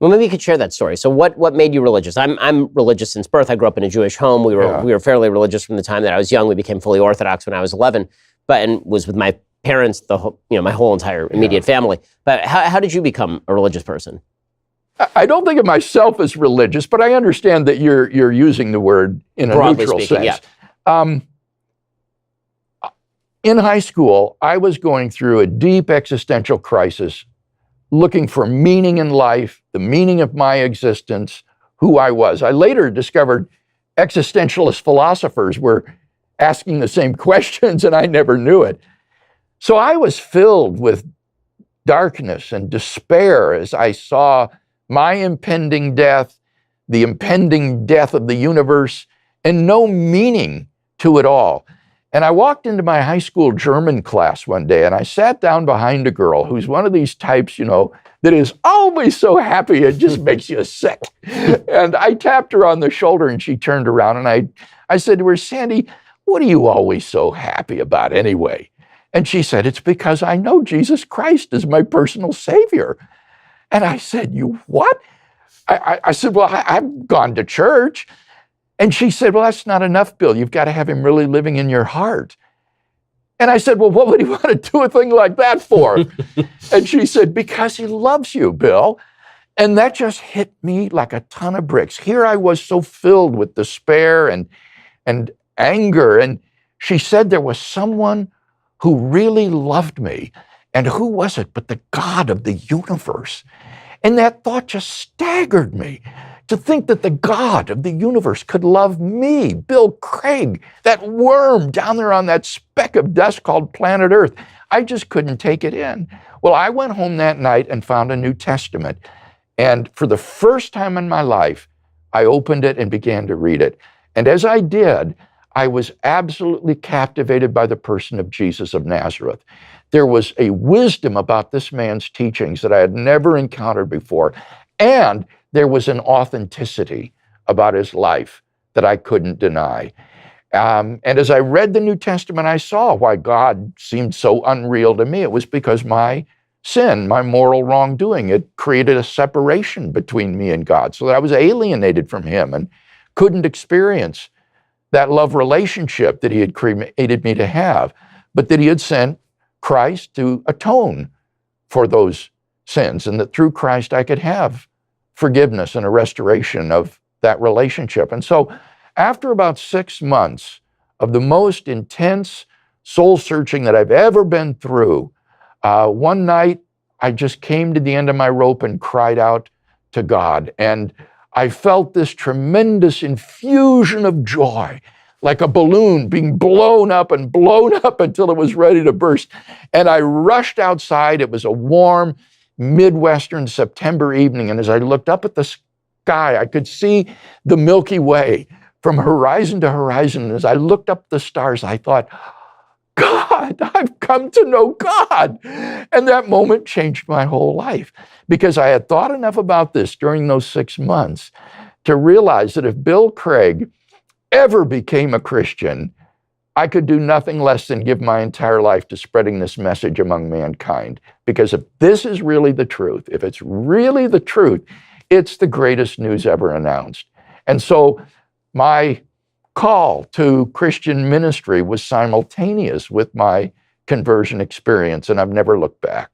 Well, maybe you could share that story. So what made you religious? I'm religious since birth. I grew up in a Jewish home. We were fairly religious from the time that I was young. We became fully Orthodox when I was 11, and was with my parents, my whole entire immediate family. But how did you become a religious person? I don't think of myself as religious, but I understand that you're using the word in a Broadly neutral speaking, sense. Yeah. In high school, I was going through a deep existential crisis, looking for meaning in life, the meaning of my existence, who I was. I later discovered existentialist philosophers were asking the same questions, and I never knew it. So I was filled with darkness and despair as I saw my impending death, the impending death of the universe, and no meaning to it all. And I walked into my high school German class one day, and I sat down behind a girl who's one of these types, that is always so happy it just makes you sick. And I tapped her on the shoulder, and she turned around, and I said to her, "Sandy, what are you always so happy about anyway?" And she said, "It's because I know Jesus Christ is my personal Savior." And I said, "You what?" I said, "Well, I've gone to church." And she said, "Well, that's not enough, Bill. You've got to have him really living in your heart." And I said, "Well, what would he want to do a thing like that for?" And she said, "Because he loves you, Bill." And that just hit me like a ton of bricks. Here I was so filled with despair and anger. And she said there was someone who really loved me. And who was it but the God of the universe? And that thought just staggered me. To think that the God of the universe could love me, Bill Craig, that worm down there on that speck of dust called planet Earth. I just couldn't take it in. Well, I went home that night and found a New Testament. And for the first time in my life, I opened it and began to read it. And as I did, I was absolutely captivated by the person of Jesus of Nazareth. There was a wisdom about this man's teachings that I had never encountered before. And there was an authenticity about his life that I couldn't deny. And as I read the New Testament, I saw why God seemed so unreal to me. It was because my sin, my moral wrongdoing, it created a separation between me and God, so that I was alienated from him and couldn't experience that love relationship that he had created me to have, but that he had sent Christ to atone for those sins, and that through Christ I could have forgiveness and a restoration of that relationship. And so after about 6 months of the most intense soul searching that I've ever been through, one night I just came to the end of my rope and cried out to God. And I felt this tremendous infusion of joy, like a balloon being blown up until it was ready to burst. And I rushed outside. It was a warm Midwestern September evening. And as I looked up at the sky, I could see the Milky Way from horizon to horizon. And as I looked up at the stars, I thought, God, I've come to know God. And that moment changed my whole life, because I had thought enough about this during those 6 months to realize that if Bill Craig ever became a Christian, I could do nothing less than give my entire life to spreading this message among mankind. Because if this is really the truth, if it's really the truth, it's the greatest news ever announced. And so my call to Christian ministry was simultaneous with my conversion experience, and I've never looked back.